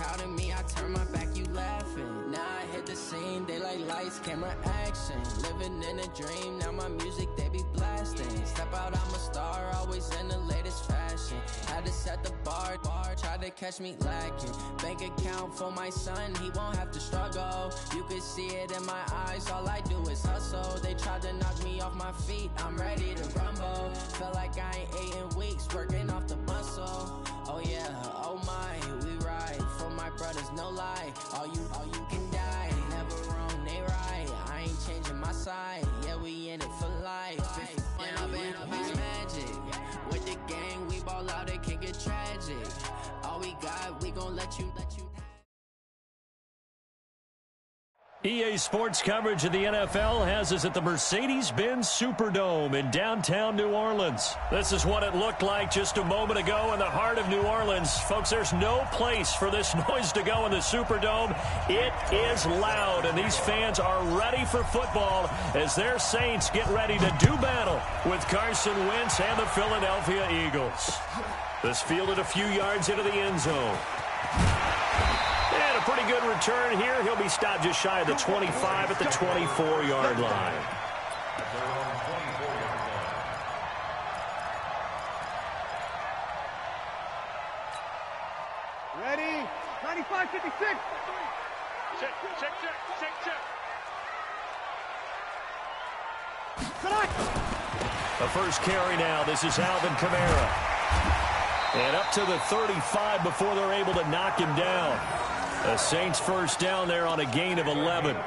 proud of me, I turn my back, you laughing. Now I hit the scene, they like lights, camera, action. Living in a dream, now my music, they be blasting. Step out, I'm a star, always in the latest fashion. Had to set the bar, try to catch me lacking. Bank account for my son, he won't have to struggle. You can see it in my eyes, all I do is hustle. They tried to knock me off my feet, I'm ready to rumble. Felt like I ain't ate in weeks, working off the muscle. Oh yeah, oh my, we ride for my brothers, no lie. All you can die, never wrong, they right. I ain't changing my side, yeah, we in it for life. Up in magic, with the gang, we ball out, it can get tragic. All we got, we gon' let you. EA Sports coverage of the NFL has us at the Mercedes-Benz Superdome in downtown New Orleans. This is what it looked like just a moment ago in the heart of New Orleans. Folks, there's no place for this noise to go in the Superdome. It is loud, and these fans are ready for football as their Saints get ready to do battle with Carson Wentz and the Philadelphia Eagles. This fielded a few yards into the end zone. And a pretty good return here. He'll be stopped just shy of the 25 at the 24-yard line. Ready? 95, 56. Check. The first carry now. This is Alvin Kamara. And up to the 35 before they're able to knock him down. The Saints first down there on a gain of 11.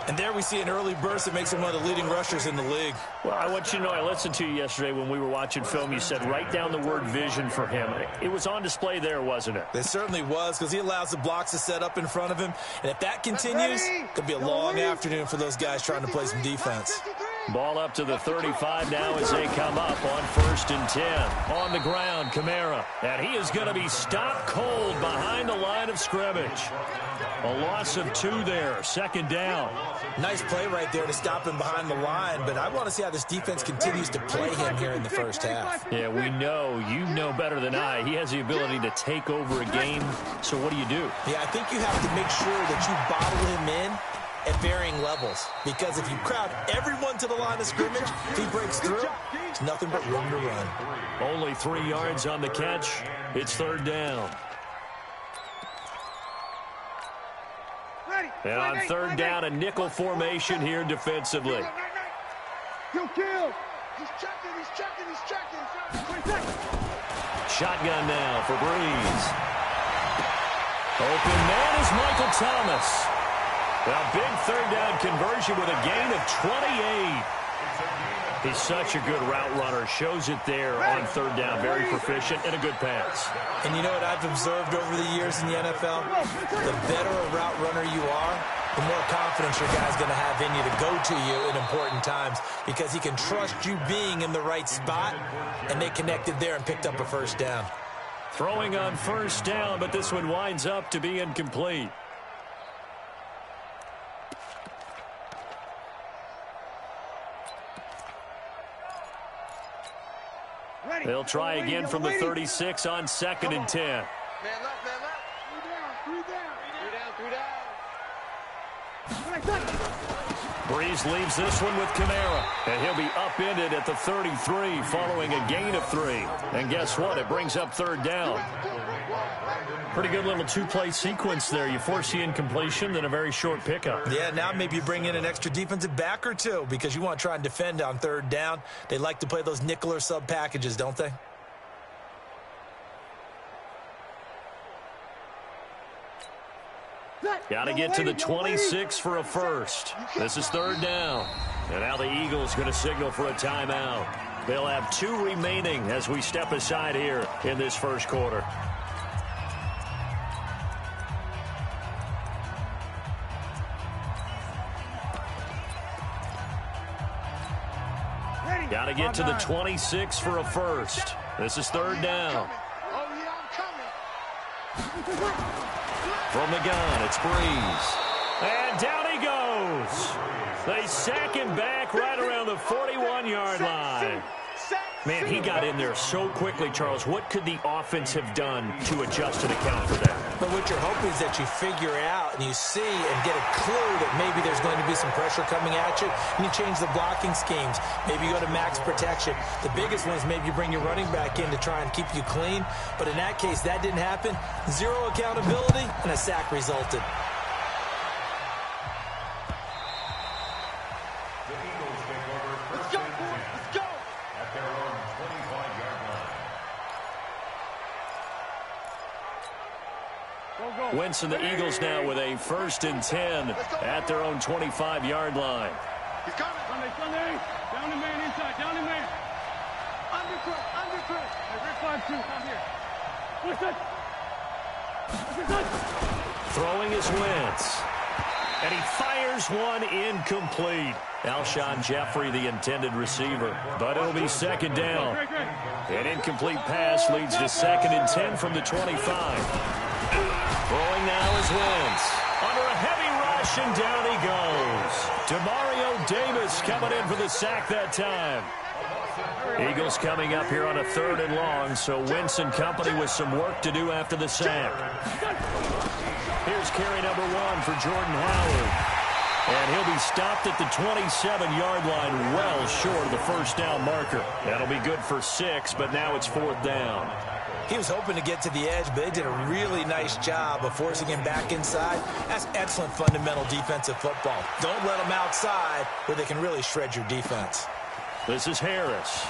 And there we see an early burst that makes him one of the leading rushers in the league. Well, I want you to know, I listened to you yesterday when we were watching film. You said write down the word vision for him. It was on display there, wasn't it? It certainly was, because he allows the blocks to set up in front of him. And if that continues, it could be a long afternoon for those guys trying to play some defense. Ball up to the 35 now as they come up on 1st and 10. On the ground, Kamara. And he is going to be stopped cold behind the line of scrimmage. A loss of 2 there, 2nd down. Nice play right there to stop him behind the line, but I want to see how this defense continues to play him here in the first half. Yeah, we know. You know better than I. He has the ability to take over a game. So what do you do? Yeah, I think you have to make sure that you bottle him in at varying levels, because if you crowd everyone to the line of scrimmage, if he breaks through, there's nothing but room to run. Only 3 yards on the catch. It's 3rd down. And on 3rd down, a nickel formation here defensively. Kill. He's checking. Shotgun now for Breeze. Open man is Michael Thomas. A big 3rd down conversion with a gain of 28. He's such a good route runner. Shows it there on 3rd down. Very proficient and a good pass. And you know what I've observed over the years in the NFL? The better a route runner you are, the more confidence your guy's going to have in you to go to you in important times, because he can trust you being in the right spot, and they connected there and picked up a 1st down. Throwing on 1st down, but this one winds up to be incomplete. They'll try again from the 36 on 2nd and 10. Man left. 3 down. Breeze leaves this one with Kamara. And he'll be upended at the 33 following a gain of 3. And guess what? It brings up 3rd down. Pretty good little 2-play sequence there. You force the incompletion, then a very short pickup. Yeah, now maybe you bring in an extra defensive back or 2, because you want to try and defend on 3rd down. They like to play those nickel or sub packages, don't they? Got to get to the 26 for a first. This is 3rd down. And now the Eagles going to signal for a timeout. They'll have 2 remaining as we step aside here in this first quarter. Got to get to the 26 for a first. This is 3rd down. From the gun, it's Breeze. And down he goes. They sack him back right around the 41-yard line. Man, he got in there so quickly, Charles. What could the offense have done to adjust and account for that? But what you're hoping is that you figure out and you see and get a clue that maybe there's going to be some pressure coming at you, and you change the blocking schemes. Maybe you go to max protection. The biggest one is maybe you bring your running back in to try and keep you clean. But in that case, that didn't happen. Zero accountability, and a sack resulted. Wentz and the Eagles now with a 1st and 10 at their own 25-yard line. He's coming. Sunday. Down the man inside. Down the man. Undercut. Hey, Rick 5-2. Come here. What's that? Throwing is Wentz. And he fires one incomplete. Alshon Jeffrey, the intended receiver. But it'll be 2nd down. An incomplete pass leads to 2nd and 10 from the 25. Throwing now is Wentz. Under a heavy rush, and down he goes. Demario Davis coming in for the sack that time. Eagles coming up here on a 3rd and long, so Wentz and company with some work to do after the sack. Here's carry number 1 for Jordan Howard. And he'll be stopped at the 27-yard line, well short of the 1st down marker. That'll be good for 6, but now it's 4th down. He was hoping to get to the edge, but they did a really nice job of forcing him back inside. That's excellent fundamental defensive football. Don't let them outside where they can really shred your defense. This is Harris.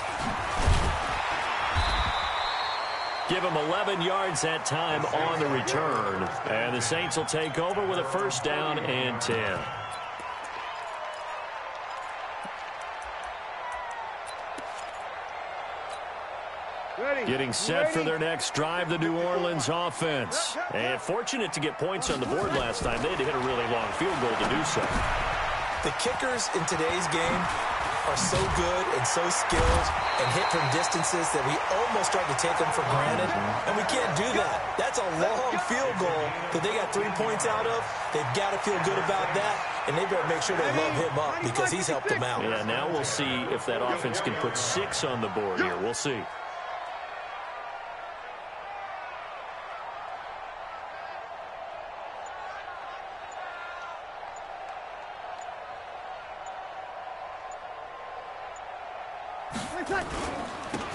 Give him 11 yards that time on the return. And the Saints will take over with a 1st down and 10. Getting set for their next drive, the New Orleans offense. And fortunate to get points on the board last time. They had to hit a really long field goal to do so. The kickers in today's game are so good and so skilled and hit from distances that we almost start to take them for granted. And we can't do that. That's a long field goal that they got 3 points out of. They've got to feel good about that. And they better make sure they love him up because he's helped them out. Yeah, now we'll see if that offense can put 6 on the board here. We'll see.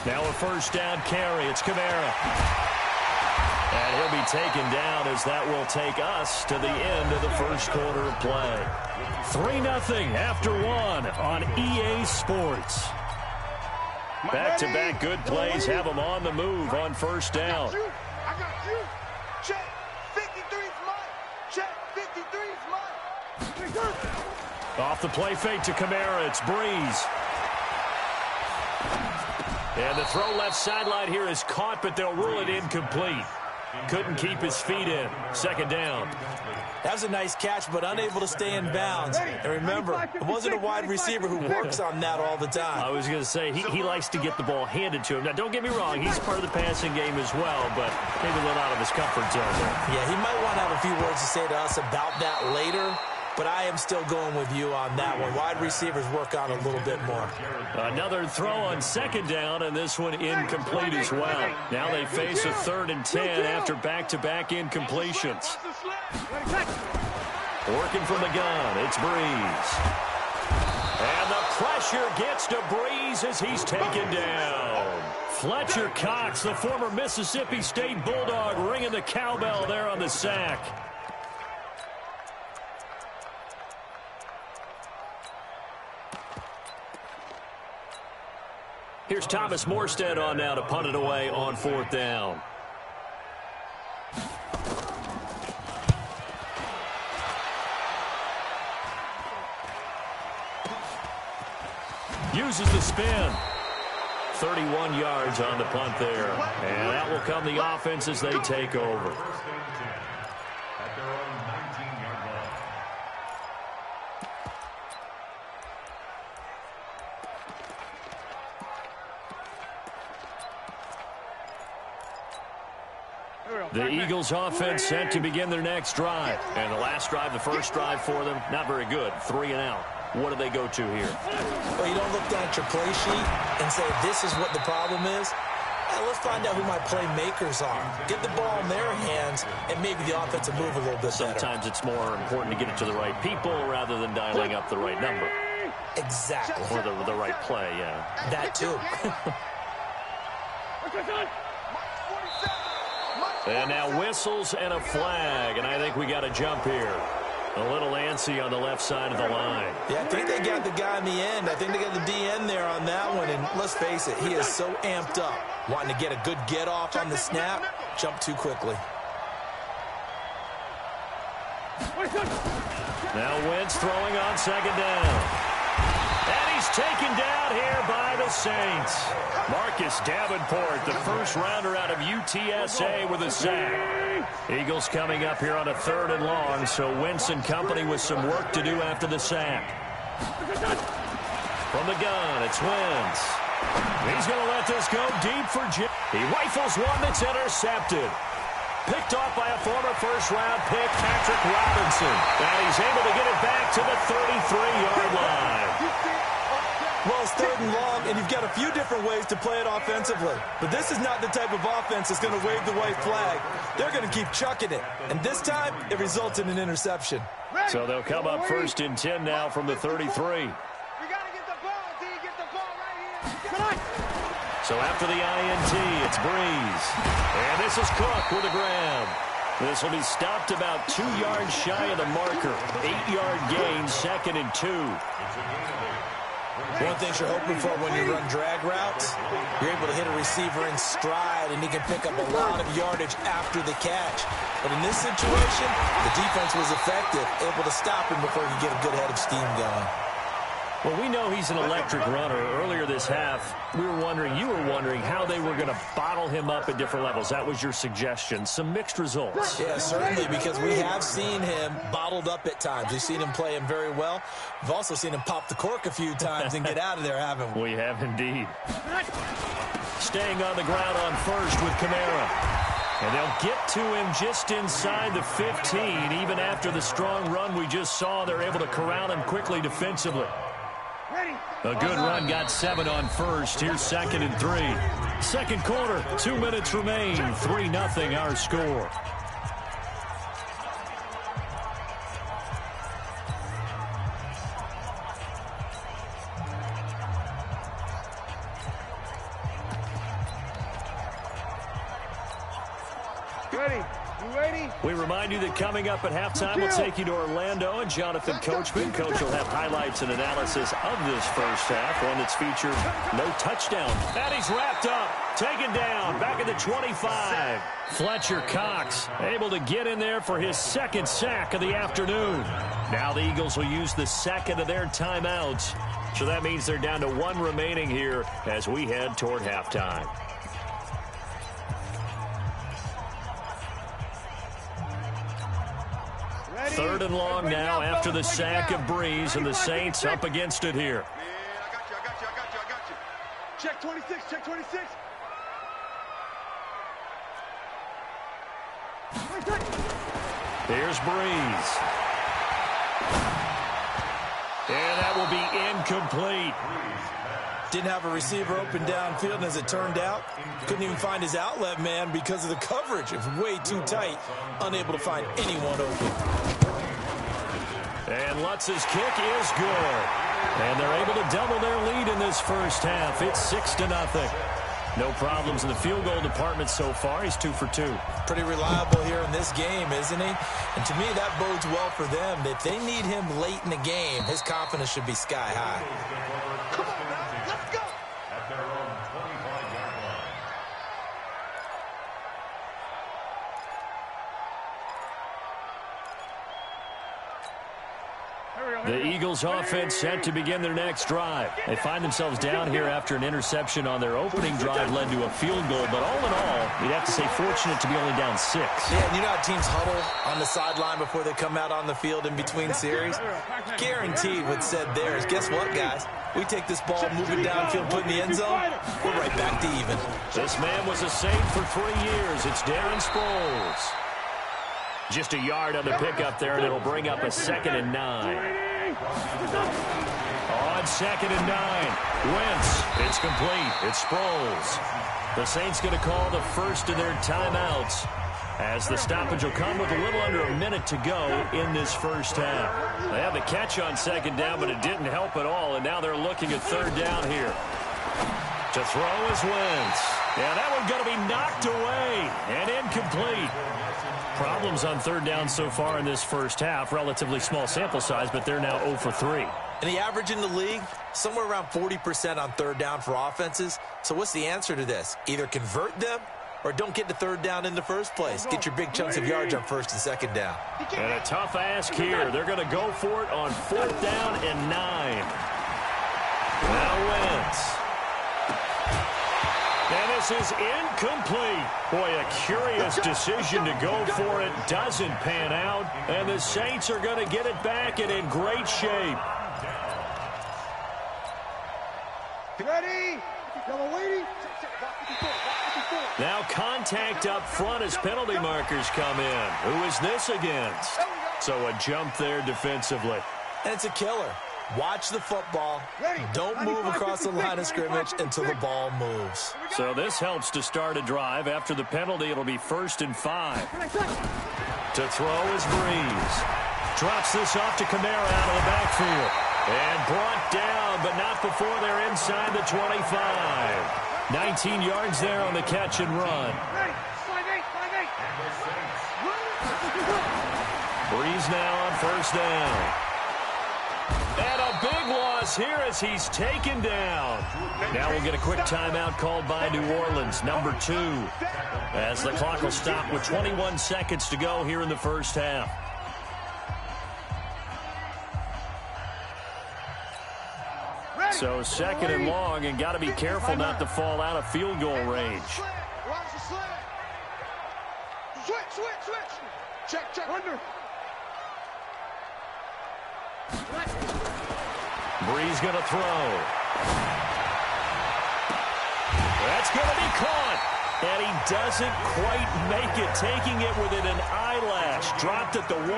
Now a 1st down carry. It's Kamara. And he'll be taken down as that will take us to the end of the 1st quarter of play. 3-0 after 1 on EA Sports. Back-to-back good plays have them on the move on 1st down. I got you. Check. 53's mine. Check. 53's mine. Off the play fake to Kamara. It's Breeze. And the throw left sideline here is caught, but they'll rule it incomplete. Couldn't keep his feet in. 2nd down. That was a nice catch, but unable to stay in bounds. And remember, it wasn't a wide receiver who works on that all the time. I was going to say, he likes to get the ball handed to him. Now, don't get me wrong, he's part of the passing game as well, but maybe a little out of his comfort zone there. Yeah, he might want to have a few words to say to us about that later. But I am still going with you on that one. Wide receivers work on a little bit more. Another throw on 2nd down, and this one incomplete as well. Now they face a 3rd and 10 after back-to-back incompletions. Working from the gun, it's Breeze. And the pressure gets to Breeze as he's taken down. Fletcher Cox, the former Mississippi State Bulldog, ringing the cowbell there on the sack. Here's Thomas Morstead on now to punt it away on 4th down. Uses the spin. 31 yards on the punt there. And that will come the offense as they take over. The Eagles offense set to begin their next drive. And the last drive, the first drive for them, not very good. 3 and out. what do they go to here? Well, you don't look down at your play sheet and say, this is what the problem is. Let's find out who my playmakers are. Get the ball in their hands, and maybe the offense will move a little bit better. Sometimes it's more important to get it to the right people rather than dialing up the right number. Exactly. Or the right play, yeah. That too. And now whistles and a flag, and I think we got a jump here. A little antsy on the left side of the line. Yeah, I think they got the guy in the end. I think they got the DN there on that one, and let's face it, he is so amped up. Wanting to get a good get-off on the snap, jump too quickly. Now Wentz throwing on second down. And he's taken down here by the Saints. Marcus Davenport, the first rounder out of UTSA with a sack. Eagles coming up here on a 3rd and long, so Wentz and company with some work to do after the sack. From the gun, it's Wentz. He's going to let this go deep for Jim. He rifles one that's intercepted. Picked off by a former first-round pick, Patrick Robinson. And he's able to get it back to the 33-yard line. Well, it's 3rd and long, and you've got a few different ways to play it offensively. But this is not the type of offense that's going to wave the white flag. They're going to keep chucking it. And this time, it results in an interception. So they'll come up 1st and 10 now from the 33. So after the INT, it's Breeze. And this is Cook with a grab. This will be stopped about 2 yards shy of the marker. 8-yard gain, 2nd and 2. One of the things you're hoping for when you run drag routes, you're able to hit a receiver in stride, and he can pick up a lot of yardage after the catch. But in this situation, the defense was effective, able to stop him before he could get a good head of steam going. Well, we know he's an electric runner. Earlier this half, you were wondering how they were going to bottle him up at different levels. That was your suggestion. Some mixed results. Yeah, certainly, because we have seen him bottled up at times. We've seen him play him very well. We've also seen him pop the cork a few times and get out of there, haven't we? We have indeed. Staying on the ground on 1st with Kamara. And they'll get to him just inside the 15. Even after the strong run we just saw, they're able to corral him quickly defensively. A good run, got 7 on 1st. Here's 2nd and 3. 2nd quarter, 2 minutes remain. 3-0 our score. We remind you that coming up at halftime, we'll take you to Orlando and Jonathan Coachman. Coach will have highlights and analysis of this first half, one that's featured no touchdown. And he's wrapped up, taken down, back at the 25. Fletcher Cox able to get in there for his 2nd sack of the afternoon. Now the Eagles will use the 2nd of their timeouts. So that means they're down to 1 remaining here as we head toward halftime. Third and long now after the sack of Breeze, and the Saints up against it here. I got you. Check 26, check 26. Here's Breeze. And that will be incomplete. Didn't have a receiver open downfield, and as it turned out, couldn't even find his outlet man because of the coverage. It was way too tight, unable to find anyone open. And Lutz's kick is good. And they're able to double their lead in this first half. It's 6-0. No problems in the field goal department so far. He's 2 for 2. Pretty reliable here in this game, isn't he? And to me, that bodes well for them. If they need him late in the game, his confidence should be sky high. Come on, man. Let's go. At their own 25-yard line. The Eagles offense set to begin their next drive. They find themselves down here after an interception on their opening drive led to a field goal. But all in all, you'd have to say fortunate to be only down 6. Yeah, and you know how teams huddle on the sideline before they come out on the field in between series? Guaranteed what said there is, guess what, guys? We take this ball, move it downfield, put it in the end zone, we're right back to even. This man was a Saint for 3 years. It's Darren Sproles. Just a yard on the pickup there, and it'll bring up a 2nd and 9. On 2nd and 9. Wentz. It's complete. It's Sproles. The Saints going to call the first of their timeouts, as the stoppage will come with a little under a minute to go in this first half. They have the catch on 2nd down, but it didn't help at all, and now they're looking at 3rd down here. To throw is Wentz. Yeah, that one's going to be knocked away and incomplete. Problems on 3rd down so far in this first half. Relatively small sample size, but they're now 0 for 3. And the average in the league, somewhere around 40% on 3rd down for offenses. So what's the answer to this? Either convert them or don't get to 3rd down in the first place. Get your big chunks of yards on 1st and 2nd down. And a tough ask here. They're going to go for it on 4th down and 9. Now Wentz. And this is incomplete. Boy, a curious decision to go for it. Doesn't pan out. And the Saints are going to get it back and in great shape. Ready? Double waiting. Now contact up front as penalty markers come in. Who is this against? So a jump there defensively. And it's a killer. Watch the football. Don't move across the line of scrimmage until the ball moves. So this helps to start a drive. After the penalty, it'll be 1st and 5. To throw is Breeze. Drops this off to Kamara out of the backfield. And brought down, but not before they're inside the 25. 19 yards there on the catch and run. Breeze now on 1st down. And a big loss here as he's taken down. Now we'll get a quick timeout called by New Orleans, number 2, as the clock will stop with 21 seconds to go here in the first half. So 2nd and long, and got to be careful not to fall out of field goal range. Check, under. Breeze going to throw. That's going to be caught. And he doesn't quite make it, taking it within an eyelash. Dropped at the 1.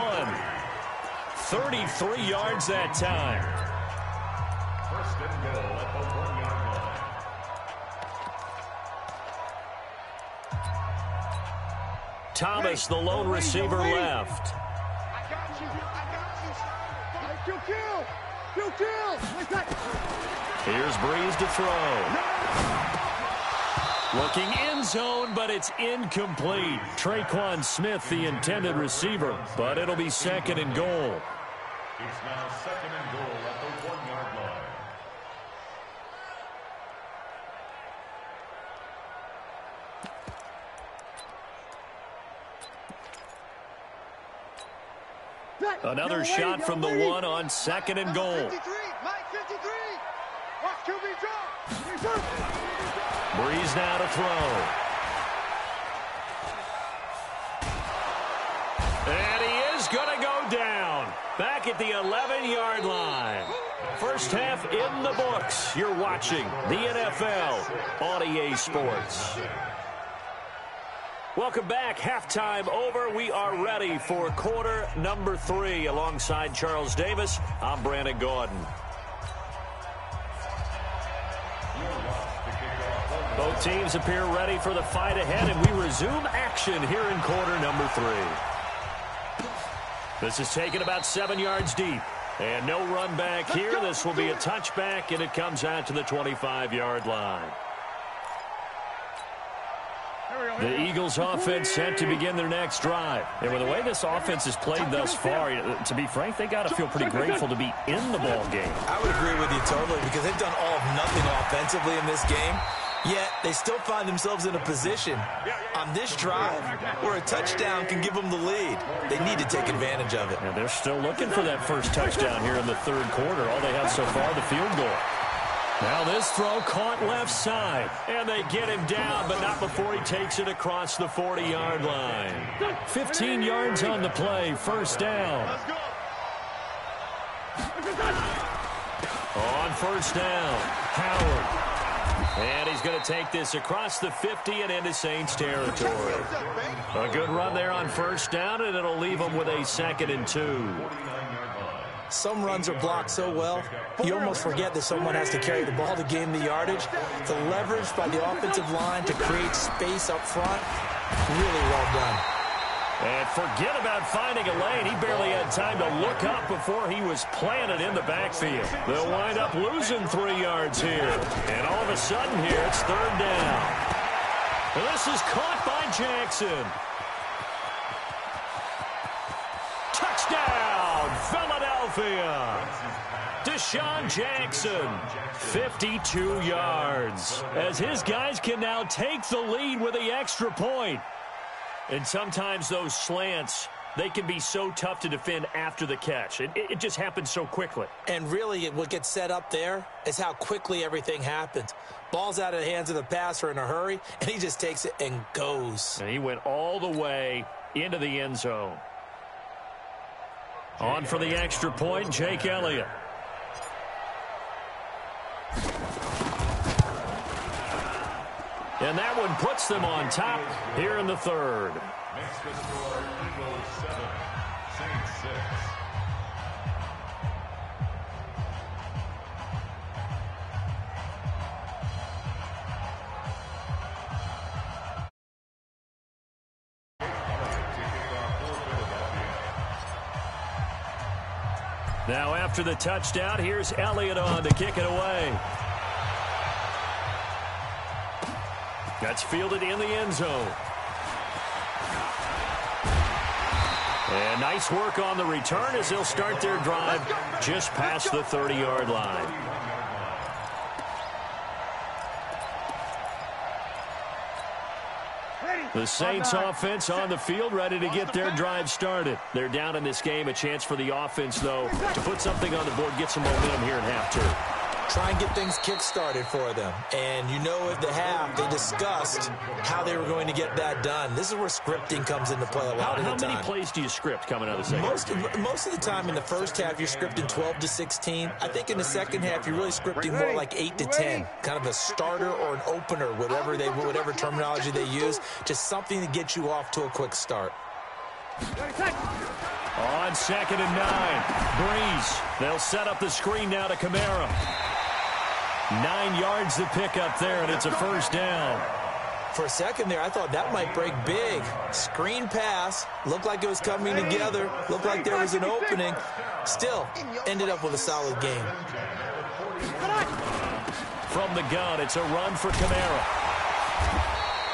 33 yards that time. 1st and goal at the 1-yard line. Thomas, the lone receiver, left. I got you. Kill. Here's Breeze to throw. Looking end zone, but it's incomplete. Traquan Smith, the intended receiver, but it'll be 2nd and goal. It's now 2nd and goal at the 1-yard line. Another shot from the 1 on 2nd and goal. 53. Watch QB drop. Breeze now to throw. And he is going to go down. Back at the 11-yard line. First half in the books. You're watching the NFL on EA Sports. Welcome back. Halftime over. We are ready for quarter number 3. Alongside Charles Davis, I'm Brandon Gordon. Both teams appear ready for the fight ahead, and we resume action here in quarter number 3. This is taken about 7 yards deep. And no run back here. This will be a touchback, and it comes out to the 25-yard line. The Eagles offense set to begin their next drive. And with the way this offense has played thus far, to be frank, they got to feel pretty grateful to be in the ball game. I would agree with you totally, because they've done all of nothing offensively in this game. Yet they still find themselves in a position on this drive where a touchdown can give them the lead. They need to take advantage of it. And they're still looking for that first touchdown here in the 3rd quarter. All they have so far, the field goal. Now this throw caught left side. And they get him down, but not before he takes it across the 40-yard line. 15 yards on the play, 1st down. On 1st down, Howard. And he's going to take this across the 50 and into Saints territory. A good run there on 1st down, and it'll leave them with a 2nd and 2. Some runs are blocked so well, you almost forget that someone has to carry the ball to gain the yardage. The leverage by the offensive line to create space up front, really well done. And forget about finding a lane. He barely had time to look up before he was planted in the backfield. They'll wind up losing 3 yards here. And all of a sudden here, it's 3rd down. And this is caught by Jackson. Touchdown, Philadelphia. Deshaun Jackson, 52 yards. As his guys can now take the lead with the extra point. And sometimes those slants, they can be so tough to defend after the catch. It just happens so quickly. And really, what gets set up there is how quickly everything happens. Ball's out of the hands of the passer in a hurry, and he just takes it and goes. And he went all the way into the end zone. On for the extra point, Jake Elliott. And that one puts them on top here in the 3rd. Makes the score Eagles 7, Saints 6. Now after the touchdown, here's Elliott on to kick it away. That's fielded in the end zone. And nice work on the return as they'll start their drive just past the 30-yard line. The Saints offense on the field, ready to get their drive started. They're down in this game. A chance for the offense, though, to put something on the board, get some momentum here at half-2. Try and get things kick-started for them. And you know at the half, they discussed how they were going to get that done. This is where scripting comes into play a lot of the time. How many plays do you script coming out of the second? Most of the time in the first half, you're scripting 12 to 16. I think in the second half, you're really scripting more like 8 to 10. Kind of a starter or an opener, whatever terminology they use. Just something to get you off to a quick start. On 2nd and 9, Breeze. They'll set up the screen now to Kamara. 9 yards to pick up there, and it's a 1st down. For a second there, I thought that might break big. Screen pass. Looked like it was coming together. Looked like there was an opening. Still, ended up with a solid game. From the gun, it's a run for Kamara.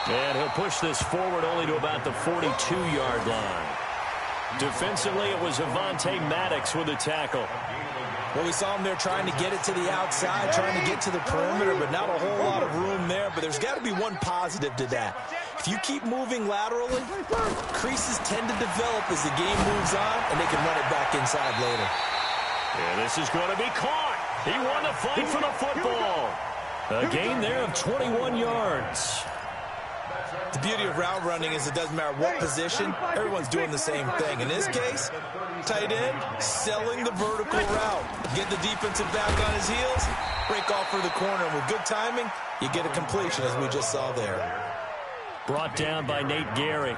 And he'll push this forward only to about the 42-yard line. Defensively, it was Avonte Maddox with a tackle. Well, we saw him there trying to get it to the outside, trying to get to the perimeter, but not a whole lot of room there. But there's got to be one positive to that. If you keep moving laterally, creases tend to develop as the game moves on, and they can run it back inside later. Yeah, this is going to be caught. He won the fight for the football. A gain there of 21 yards. The beauty of route running is it doesn't matter what position, everyone's doing the same thing. In this case, tight end, selling the vertical route. Get the defensive back on his heels, break off for the corner. And with good timing, you get a completion, as we just saw there. Brought down by Nate Gary.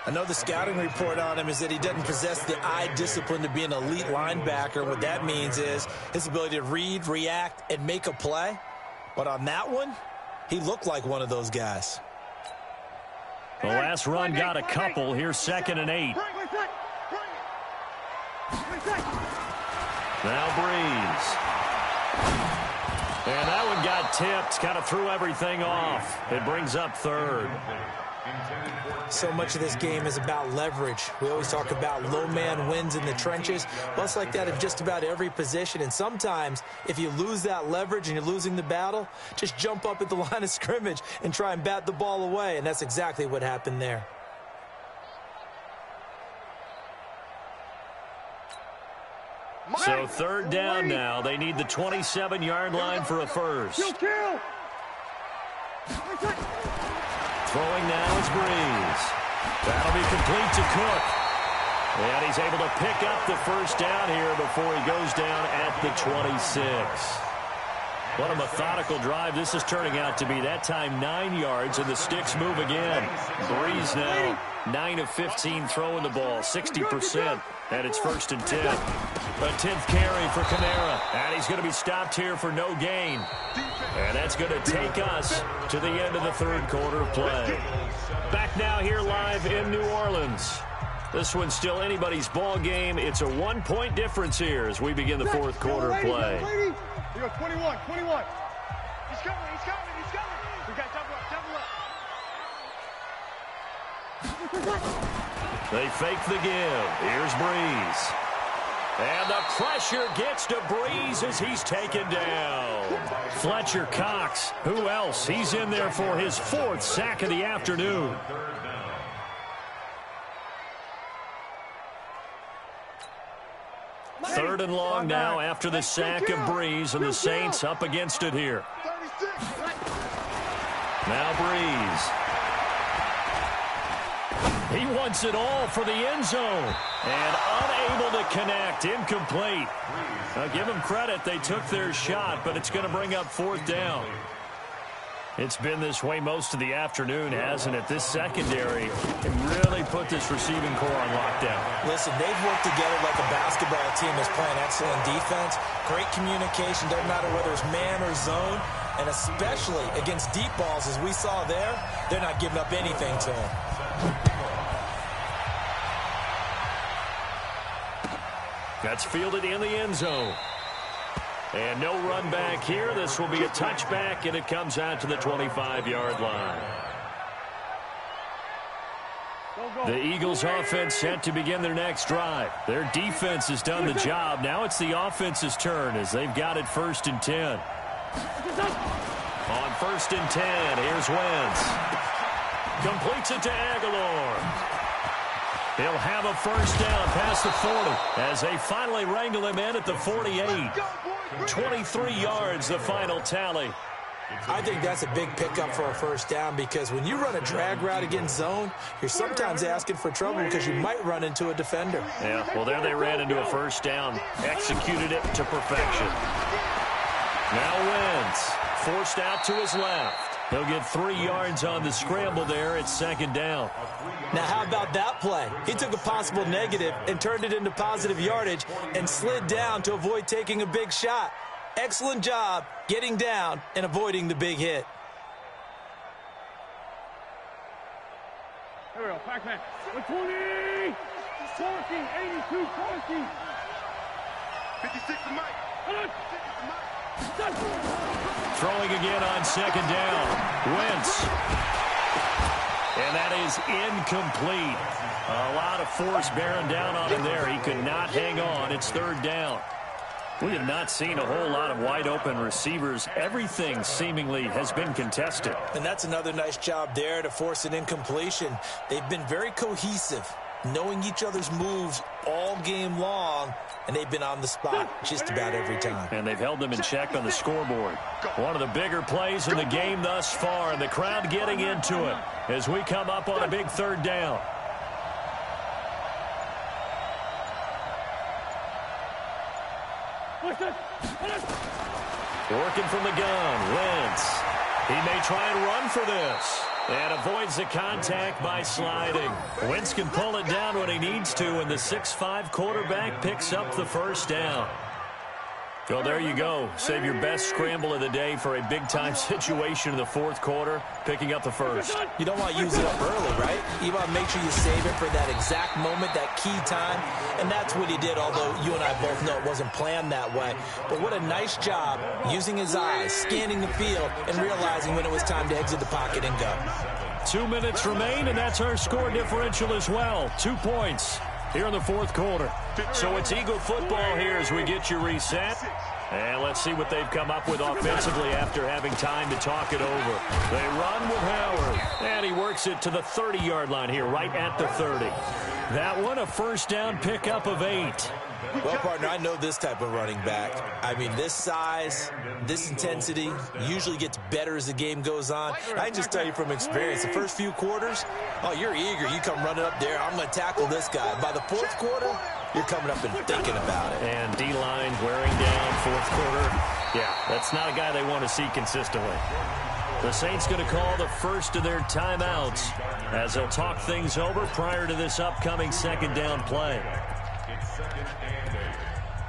I know the scouting report on him is that he doesn't possess the eye discipline to be an elite linebacker. What that means is his ability to read, react, and make a play. But on that one, he looked like one of those guys. The last run got a couple. Here's 2nd and 8. Now Breeze. And that one got tipped. Kind of threw everything off. It brings up 3rd. So much of this game is about leverage. We always talk about low man wins in the trenches. Well, it's like that in just about every position. And sometimes, if you lose that leverage and you're losing the battle, just jump up at the line of scrimmage and try and bat the ball away. And that's exactly what happened there. So 3rd down now. They need the 27-yard line for a first. Throwing now is Breeze. That'll be complete to Cook. And he's able to pick up the 1st down here before he goes down at the 26. What a methodical drive this is turning out to be. That time 9 yards, and the sticks move again. Breeze now 9 of 15 throwing the ball, 60%, and it's 1st and 10. A 10th carry for Kamara, and he's going to be stopped here for no gain. And that's going to take us to the end of the 3rd quarter of play. Back now here live in New Orleans. This one's still anybody's ball game. It's a 1-point difference here as we begin the 4th quarter of play. Here you go, 21. He's coming. We got double up. They fake the give. Here's Breeze. And the pressure gets to Breeze as he's taken down. Fletcher Cox, who else? He's in there for his 4th sack of the afternoon. Third and long now after the sack of Breeze, and the Saints up against it here. Now Breeze. He wants it all for the end zone. And unable to connect. Incomplete. Now give them credit. They took their shot, but it's going to bring up 4th down. It's been this way most of the afternoon, hasn't it? This secondary can really put this receiving core on lockdown. Listen, they've worked together like a basketball team that's playing excellent defense. Great communication, doesn't matter whether it's man or zone. And especially against deep balls, as we saw there, they're not giving up anything to them. That's fielded in the end zone. And no run back here. This will be a touchback, and it comes out to the 25-yard line. The Eagles offense set to begin their next drive. Their defense has done the job. Now it's the offense's turn as they've got it 1st and 10. On 1st and 10, here's Wentz. Completes it to Aguilar. He'll have a 1st down past the 40 as they finally wrangle him in at the 48. 23 yards, the final tally. I think that's a big pickup for a 1st down because when you run a drag route against zone, you're sometimes asking for trouble because you might run into a defender. Yeah, well, there they ran into a 1st down. Executed it to perfection. Now Wentz forced out to his left. He'll get 3 yards on the scramble there. It's 2nd down. Now, how about that play? He took a possible negative and turned it into positive yardage and slid down to avoid taking a big shot. Excellent job getting down and avoiding the big hit. Here we go, Pac-Man. 20, parking, 82, parking. 56 to Mike. Throwing again on 2nd down. Wentz. And that is incomplete. A lot of force bearing down on him there. He could not hang on. It's 3rd down. We have not seen a whole lot of wide open receivers. Everything seemingly has been contested. And that's another nice job there to force an incompletion. They've been very cohesive, knowing each other's moves all game long, and they've been on the spot just about every time. And they've held them in check on the scoreboard. One of the bigger plays in the game thus far, and the crowd getting into it as we come up on a big 3rd down. Working from the gun, Wentz. He may try and run for this. And avoids the contact by sliding. Wentz can pull it down when he needs to, and the 6'5" quarterback picks up the 1st down. So there you go. Save your best scramble of the day for a big-time situation in the 4th quarter, picking up the 1st. You don't want to use it up early, right? You want to make sure you save it for that exact moment, that key time, and that's what he did, although you and I both know it wasn't planned that way. But what a nice job using his eyes, scanning the field, and realizing when it was time to exit the pocket and go. 2 minutes remain, and that's our score differential as well. 2 points here in the 4th quarter. So it's Eagle football here as we get you reset. And let's see what they've come up with offensively after having time to talk it over. They run with Howard, and he works it to the 30-yard line here, right at the 30. That one, a 1st down pickup of 8. Well, partner, I know this type of running back. I mean, this size, this intensity usually gets better as the game goes on. I can just tell you from experience, the first few quarters, oh, you're eager. You come running up there, I'm going to tackle this guy. By the 4th quarter, you're coming up and thinking about it. And D-line wearing down 4th quarter. Yeah, that's not a guy they want to see consistently. The Saints going to call the first of their timeouts as they'll talk things over prior to this upcoming second down play. It's second and 8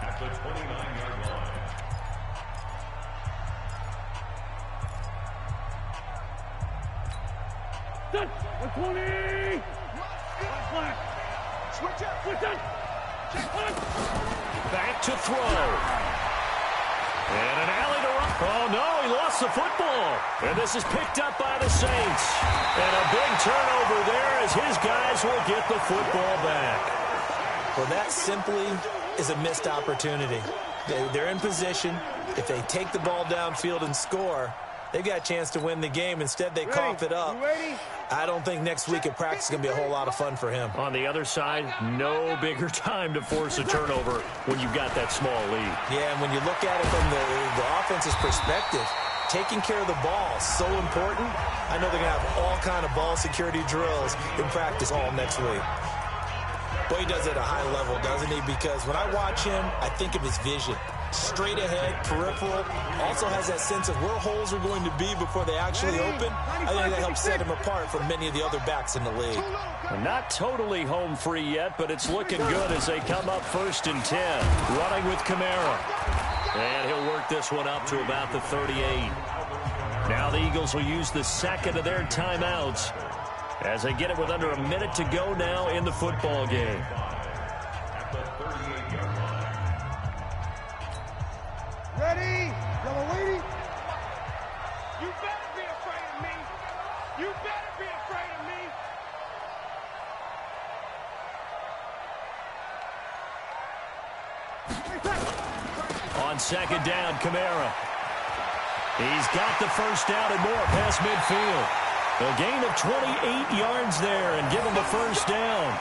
at the 29-yard line. Set. 20. Flag. Switch up. Switch up. Back to throw. And an alley to run. Oh, no, he lost the football. And this is picked up by the Saints. And a big turnover there as his guys will get the football back. Well, that simply is a missed opportunity. They're in position. If they take the ball downfield and score, they've got a chance to win the game. Instead, they cough it up. I don't think next week at practice is going to be a whole lot of fun for him. On the other side, no bigger time to force a turnover when you've got that small lead. Yeah, and when you look at it from the offense's perspective, taking care of the ball is so important. I know they're going to have all kind of ball security drills in practice all next week. Boy, he does it at a high level, doesn't he? Because when I watch him, I think of his vision. Straight ahead, peripheral, also has that sense of where holes are going to be before they actually open. I think that helps set him apart from many of the other backs in the league. Not totally home free yet, but it's looking good as they come up 1st and 10. Running with Kamara. And he'll work this one up to about the 38. Now the Eagles will use the second of their timeouts as they get it with under a minute to go now in the football game. At the 38-yard line. Ready? Yellow lady. You better be afraid of me. You better be afraid of me. On second down, Kamara. He's got the first down and more past midfield. A gain of 28 yards there and give him the first down.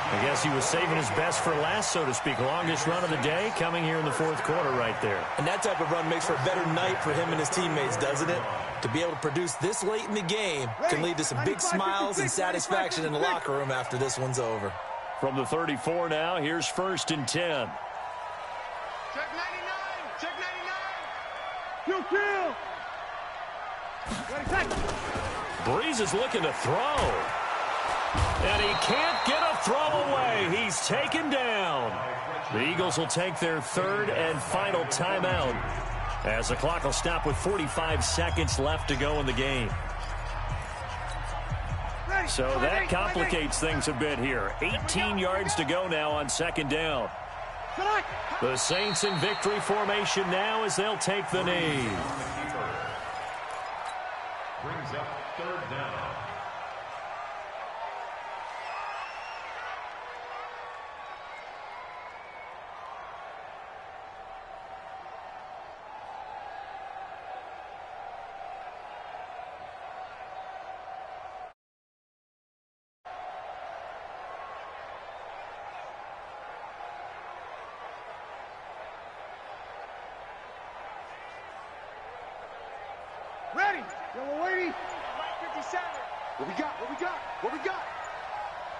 I guess he was saving his best for last, so to speak. Longest run of the day coming here in the fourth quarter right there. And that type of run makes for a better night for him and his teammates, doesn't it? To be able to produce this late in the game can lead to some big smiles and satisfaction in the locker room after this one's over. From the 34 now, here's 1st and 10. Check 99. Check 99. Kill. Ready, set. Breeze is looking to throw. And he can't get a throw away. He's taken down. The Eagles will take their third and final timeout as the clock will stop with 45 seconds left to go in the game. So that complicates things a bit here. 18 yards to go now on second down. The Saints in victory formation now as they'll take the knee. Brings up third down. Ready. Yellow lady. 57. What we got? What we got? What we got?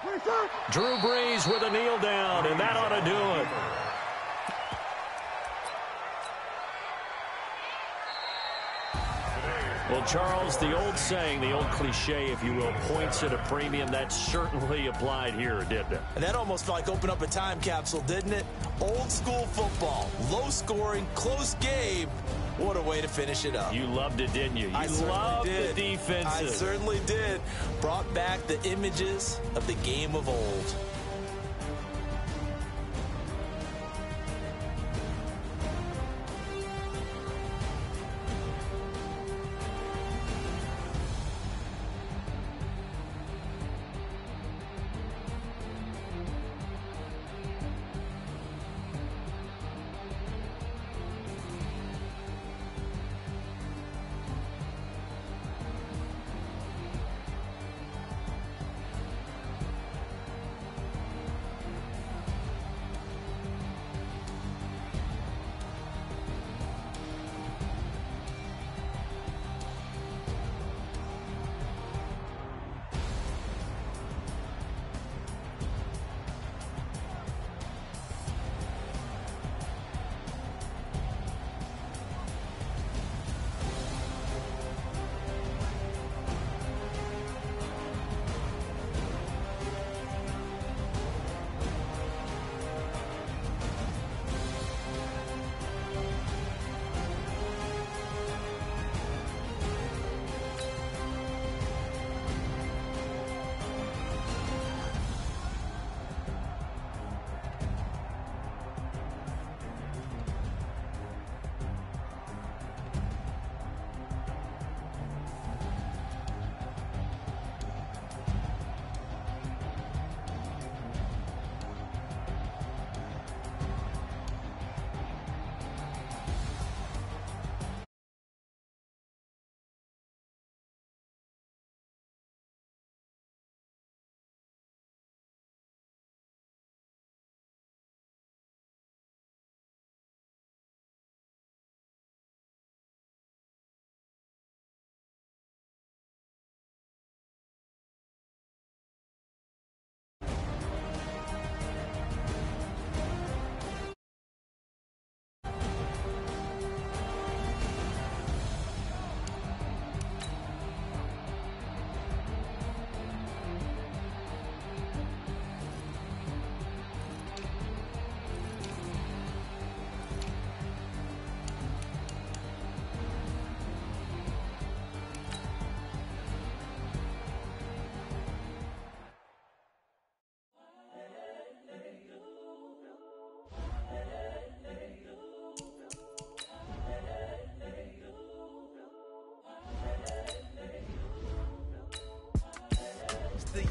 23. Drew Brees with a kneel down, and that ought to do it. Well, Charles, the old saying, the old cliche, if you will, points at a premium, that certainly applied here, didn't it? And that almost felt like opened up a time capsule, didn't it? Old school football, low scoring, close game. What a way to finish it up. You loved it, didn't you? You loved the defenses. I certainly did. Brought back the images of the game of old.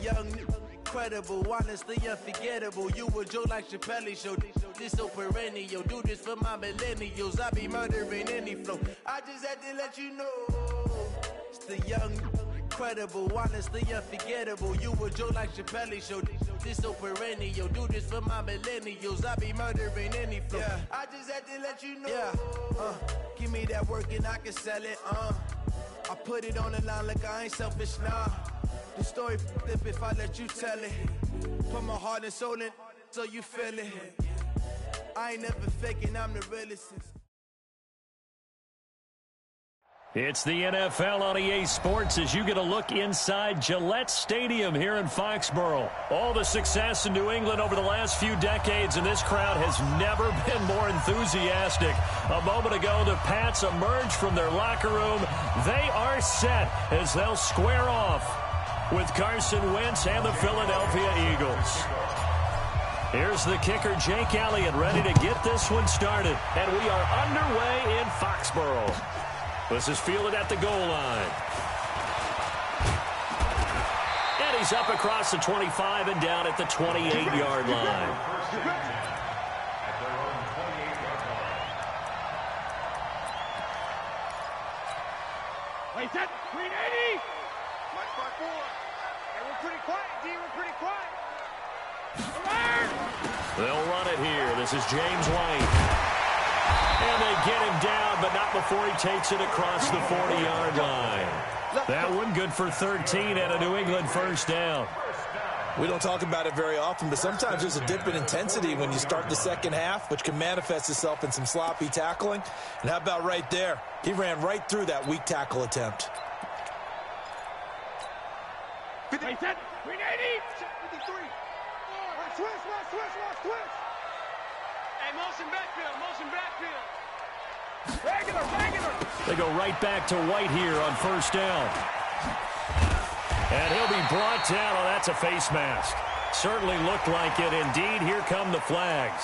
young, incredible, honestly unforgettable. You a Joe like Chappelle show. This so perennial. Do this for my millennials. I be murdering any flow. I just had to let you know. It's the young, incredible, honestly unforgettable. You a Joe like Chappelle show. This so perennial. Do this for my millennials. I be murdering any flow. Yeah. I just had to let you know. Yeah. Give me that work and I can sell it. I put it on the line like I ain't selfish, nah. The story flip if I let you tell it. Put my heart and soul in so you feel it. I ain't never faking, I'm the realest. It's the NFL on EA Sports as you get a look inside Gillette Stadium here in Foxborough. All the success in New England over the last few decades, and this crowd has never been more enthusiastic. A moment ago, the Pats emerged from their locker room. They are set as they'll square off with Carson Wentz and the Philadelphia Eagles. Here's the kicker, Jake Elliott, ready to get this one started. And we are underway in Foxborough. This is fielded at the goal line. And he's up across the 25 and down at the 28-yard line. Wait, set, 380. March by 4. Hey, we're pretty quiet, D. We're pretty quiet. They'll run it here. This is James White. And they get him down, but not before he takes it across the 40-yard line. That one good for 13 and a New England first down. We don't talk about it very often, but sometimes there's a dip in intensity when you start the second half, which can manifest itself in some sloppy tackling. And how about right there? He ran right through that weak tackle attempt. 50, 380, 53. Switch. Hey, motion backfield. Regular. They go right back to White here on first down. And he'll be brought down. Oh, that's a face mask. Certainly looked like it. Indeed, here come the flags.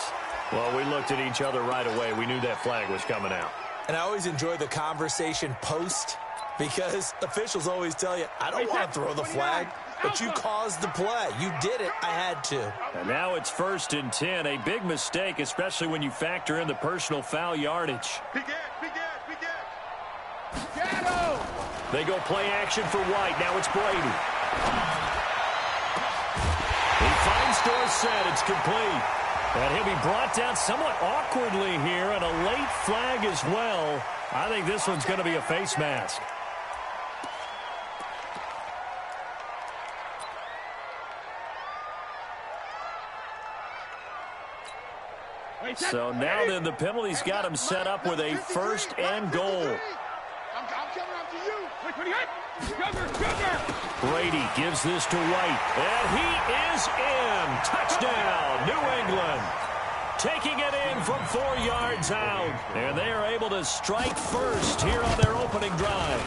Well, we looked at each other right away. We knew that flag was coming out. And I always enjoy the conversation post because officials always tell you, I don't want to throw the flag, but you caused the play. You did it. I had to. And now it's 1st and 10. A big mistake, especially when you factor in the personal foul yardage. Big Ed. They go play action for White. Now it's Brady. He finds Dorsett. It's complete. And he'll be brought down somewhat awkwardly here, and a late flag as well. I think this one's going to be a face mask. So now then, the penalty's got him set up with a 1st and goal. I'm coming up to you. Brady gives this to White, and he is in. Touchdown, New England. Taking it in from 4 yards out. And they are able to strike first here on their opening drive.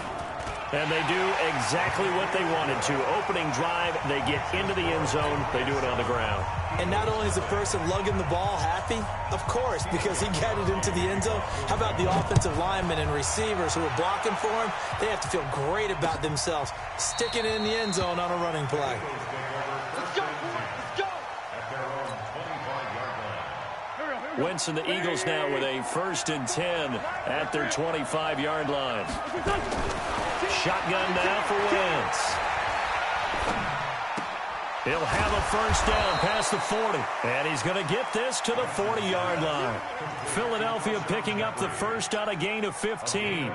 And they do exactly what they wanted to. Opening drive, they get into the end zone. They do it on the ground. And not only is the person lugging the ball happy, of course, because he got it into the end zone. How about the offensive linemen and receivers who are blocking for him? They have to feel great about themselves, sticking it in the end zone on a running play. Let's go. Wentz and the Eagles now with a 1st and 10 at their 25-yard line. Shotgun now for Wentz. He'll have a first down past the 40. And he's going to get this to the 40-yard line. Philadelphia picking up the first on a gain of 15.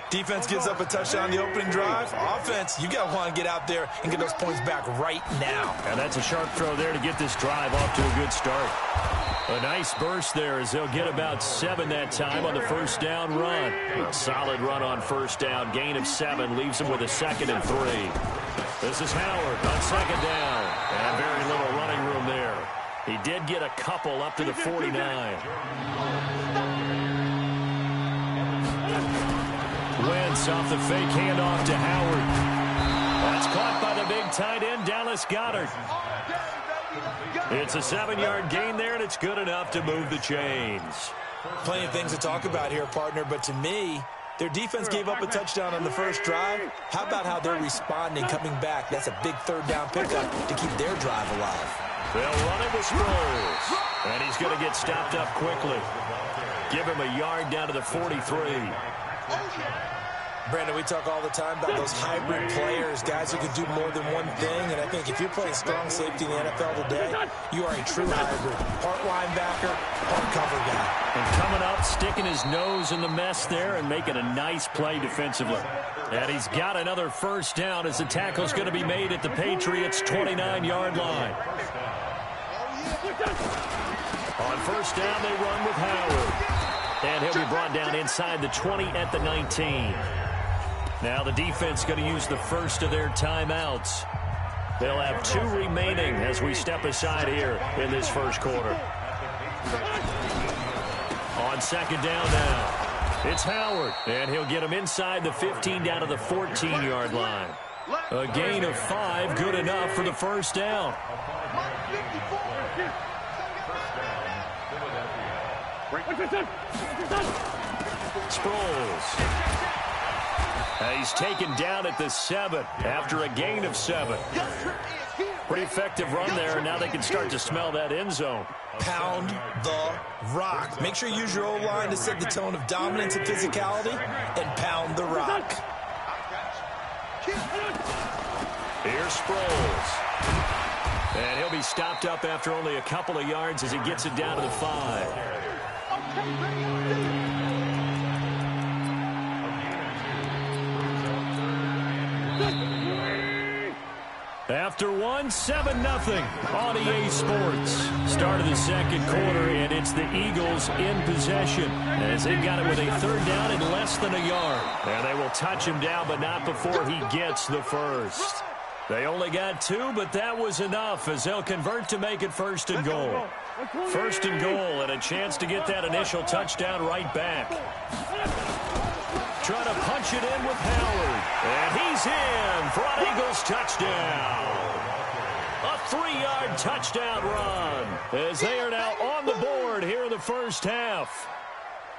Defense gives up a touchdown on the opening drive. Offense, you got to want to get out there and get those points back right now. And that's a sharp throw there to get this drive off to a good start. A nice burst there as they'll get about 7 that time on the first down run. A solid run on first down. Gain of 7 leaves him with a 2nd and 3. This is Howard on 2nd down. And very little running room there. He did get a couple up to the 49. Wentz off the fake handoff to Howard. That's caught by the big tight end, Dallas Goedert. It's a 7-yard gain there, and it's good enough to move the chains. Plenty of things to talk about here, partner, but to me, Their defense gave up a touchdown on the first drive. How about how they're responding, coming back? That's a big third down pickup to keep their drive alive. They'll run it with Sproles. And he's going to get stopped up quickly. Give him a yard down to the 43. Brandon, we talk all the time about those hybrid players, guys who can do more than one thing. And I think if you're playing strong safety in the NFL today, you are a true hybrid. Part linebacker, part cover guy. And coming up, sticking his nose in the mess there and making a nice play defensively. And he's got another first down as the tackle's going to be made at the Patriots' 29-yard line. On first down, they run with Howard. And he'll be brought down inside the 20 at the 19. Now the defense going to use the first of their timeouts. They'll have 2 remaining as we step aside here in this first quarter. On second down now, it's Howard. And he'll get him inside the 15 down to the 14-yard line. A gain of 5, good enough for the first down. Sproles. He's taken down at the 7 after a gain of 7. Pretty effective run there, and now they can start to smell that end zone. Pound the rock. Make sure you use your O-line to set the tone of dominance and physicality, and pound the rock. Here's Sproles. And he'll be stopped up after only a couple of yards as he gets it down to the 5. After 1, 7-0 on EA Sports. Start of the second quarter, and it's the Eagles in possession as they've got it with a third down and less than a yard. And they will touch him down, but not before he gets the first. They only got 2, but that was enough as they'll convert to make it first and goal. First and goal, and a chance to get that initial touchdown right back. Trying to punch it in with Howard. And he's in for an Eagles touchdown. A 3-yard touchdown run as they are now on the board here in the first half.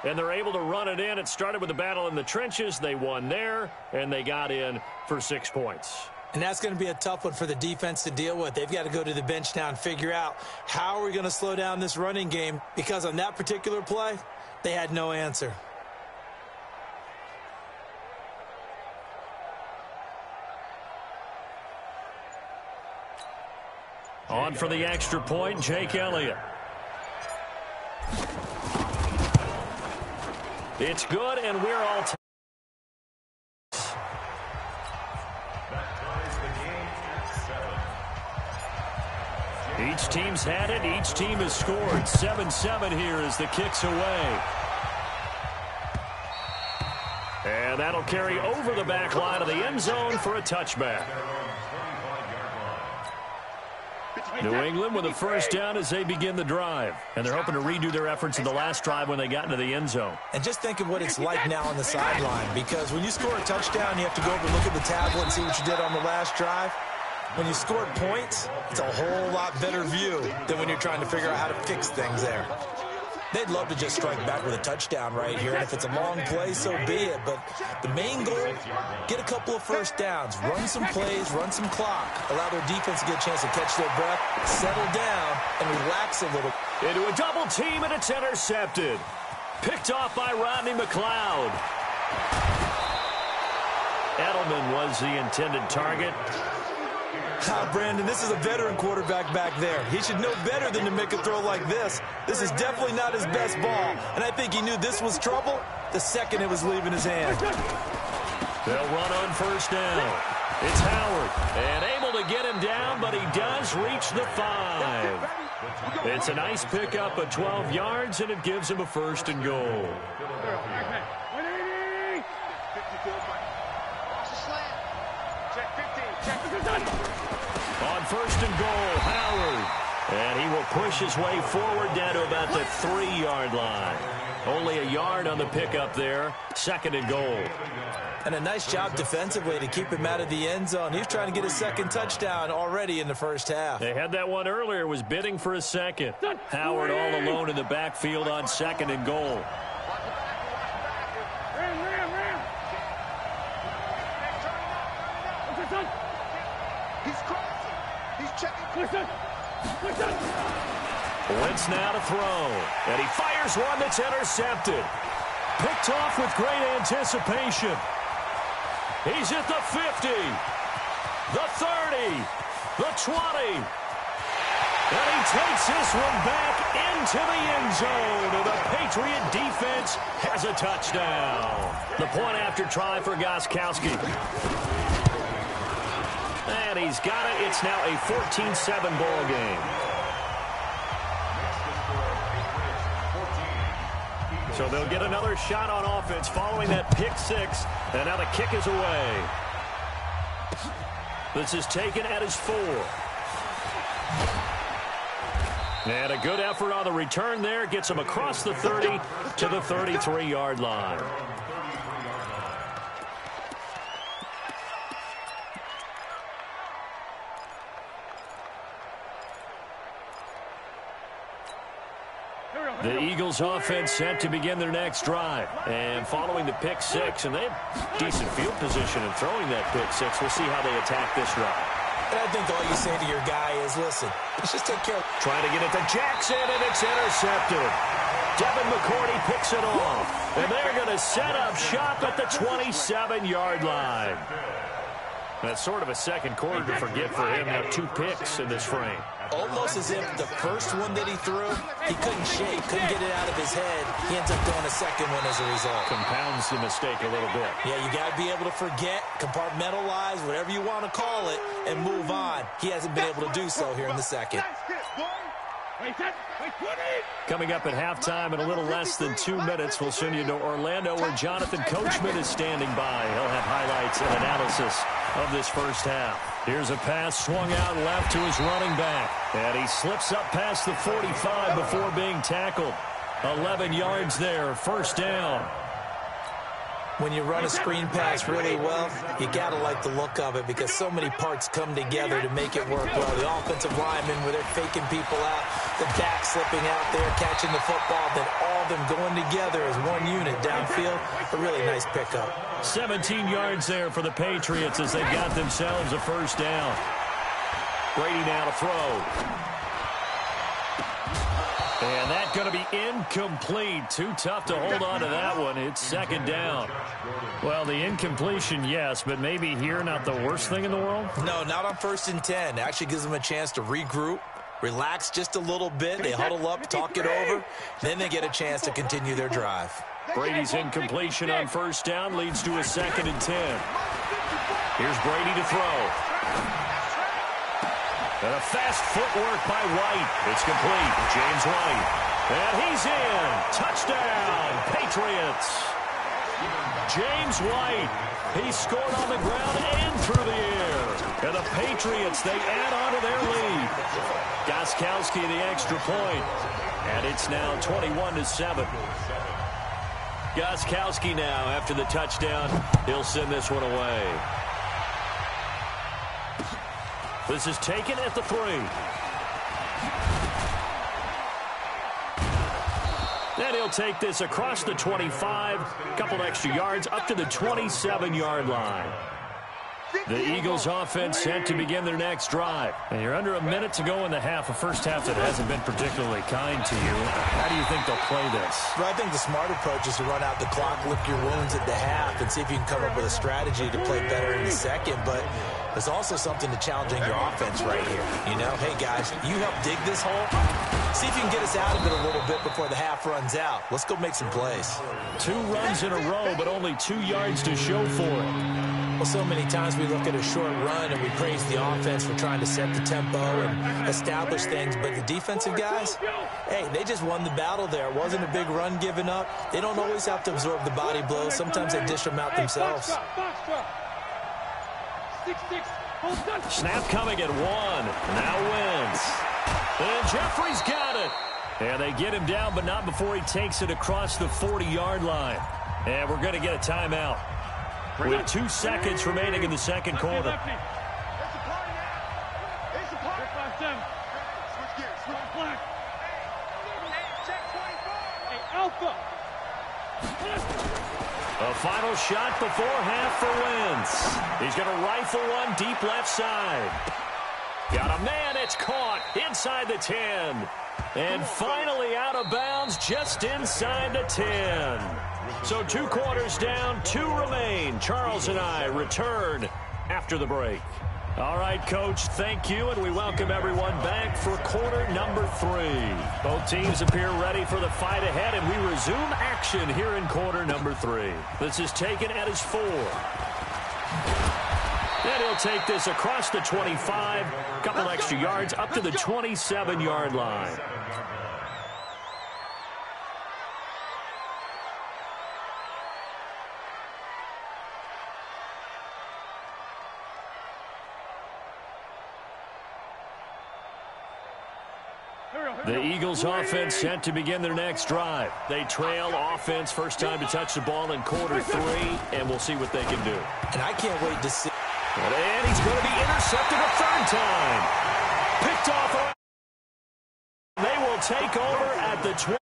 And they're able to run it in. It started with a battle in the trenches. They won there, and they got in for 6 points. And that's going to be a tough one for the defense to deal with. They've got to go to the bench now and figure out how are we going to slow down this running game, because on that particular play, they had no answer. On for the extra point, Jake Elliott. It's good, and we're all each team's had it. Each team has scored. 7-7 here as the kick's away. And that'll carry over the back line of the end zone for a touchback. New England with a first down as they begin the drive. And they're hoping to redo their efforts in the last drive when they got into the end zone. And just think of what it's like now on the sideline, because when you score a touchdown, you have to go over and look at the tablet and see what you did on the last drive. When you scored points, it's a whole lot better view than when you're trying to figure out how to fix things there. They'd love to just strike back with a touchdown right here, and if it's a long play, so be it. But the main goal, get a couple of first downs, run some plays, run some clock, allow their defense to get a chance to catch their breath, settle down, and relax a little. Into a double team, and it's intercepted. Picked off by Rodney McLeod. Edelman was the intended target. Brandon, this is a veteran quarterback back there. He should know better than to make a throw like this. This is definitely not his best ball, and I think he knew this was trouble the second it was leaving his hand. They'll run on first down. It's Howard, and able to get him down, but he does reach the 5. It's a nice pickup of 12 yards, and it gives him a first and goal. On first and goal, Howard. And he will push his way forward down to about the 3-yard line. Only a yard on the pickup there. Second and goal. And a nice job defensively to keep him out of the end zone. He's trying to get his second touchdown already in the first half. They had that one earlier, was bidding for a second. Howard all alone in the backfield on second and goal. Wentz now to throw. And he fires one that's intercepted. Picked off with great anticipation. He's at the 50, the 30, the 20. And he takes this one back into the end zone. And the Patriot defense has a touchdown. The point after try for Gostkowski. And he's got it. It's now a 14-7 ball game. So they'll get another shot on offense following that pick six. And now the kick is away. This is taken at his 4. And a good effort on the return there. Gets him across the 30 to the 33-yard line. The Eagles offense set to begin their next drive. And following the pick six, and they have decent field position in throwing that pick six. We'll see how they attack this drive. And I think all you say to your guy is, listen, let's just take care of it. Trying to get it to Jackson, and it's intercepted. Devin McCourty picks it off. And they're going to set up shop at the 27-yard line. That's sort of a second quarter to forget for him. Now 2 picks in this frame. Almost as if the first one that he threw, he couldn't shake, couldn't get it out of his head. He ends up throwing a second one as a result. Compounds the mistake a little bit. Yeah, you got to be able to forget, compartmentalize, whatever you want to call it, and move on. He hasn't been able to do so here in the second. Coming up at halftime in a little less than 2 minutes, we'll send you to Orlando where Jonathan Coachman is standing by. He'll have highlights and analysis of this first half. Here's a pass swung out left to his running back. And he slips up past the 45 before being tackled. 11 yards there, first down. When you run a screen pass really well, you got to like the look of it because so many parts come together to make it work well. The offensive linemen, where they're faking people out, the back slipping out there, catching the football, then all of them going together as one unit downfield. A really nice pickup. 17 yards there for the Patriots as they got themselves a first down. Brady now to throw. And that's going to be incomplete. Too tough to hold on to that one. It's second down. Well, the incompletion, yes, but maybe here not the worst thing in the world? No, not on 1st and 10. It actually gives them a chance to regroup, relax just a little bit. They huddle up, talk it over. Then they get a chance to continue their drive. Brady's incompletion on first down leads to a 2nd and 10. Here's Brady to throw. And a fast footwork by White. It's complete. James White. And he's in. Touchdown, Patriots. James White. He scored on the ground and through the air. And the Patriots, they add on to their lead. Gostkowski the extra point. And it's now 21-7. Gostkowski now after the touchdown. He'll send this one away. This is taken at the 3. And he'll take this across the 25, a couple extra yards, up to the 27-yard line. The Eagles offense set to begin their next drive. And you're under a minute to go in the half, a first half that hasn't been particularly kind to you. How do you think they'll play this? Well, I think the smart approach is to run out the clock, lick your wounds at the half, and see if you can come up with a strategy to play better in the second. But there's also something to challenging your offense right here. You know, hey, guys, you help dig this hole. See if you can get us out of it a little bit before the half runs out. Let's go make some plays. 2 runs in a row, but only 2 yards to show for it. Well, so many times we look at a short run and we praise the offense for trying to set the tempo and establish things. But the defensive guys, hey, they just won the battle there. It wasn't a big run given up. They don't always have to absorb the body blows. Sometimes they dish them out themselves. Snap coming at 1. Now Wentz. And Jeffrey's got it. And they get him down, but not before he takes it across the 40-yard line. And we're going to get a timeout. With 2 seconds remaining in the second quarter. A final shot before half for Wentz. He's going to rifle one deep left side. Got a man It's caught inside the 10. And finally out of bounds just inside the 10. So 2 quarters down, 2 remain. Charles and I return after the break. All right, Coach, thank you, and we welcome everyone back for quarter number 3. Both teams appear ready for the fight ahead, and we resume action here in quarter number 3. This is taken at his 4. And he'll take this across the 25, couple extra yards up to the 27-yard line. The Eagles offense set to begin their next drive. They trail offense, first time to touch the ball in quarter 3, and we'll see what they can do. And I can't wait to see. And he's going to be intercepted a 3rd time. Picked off. They will take over at the 20.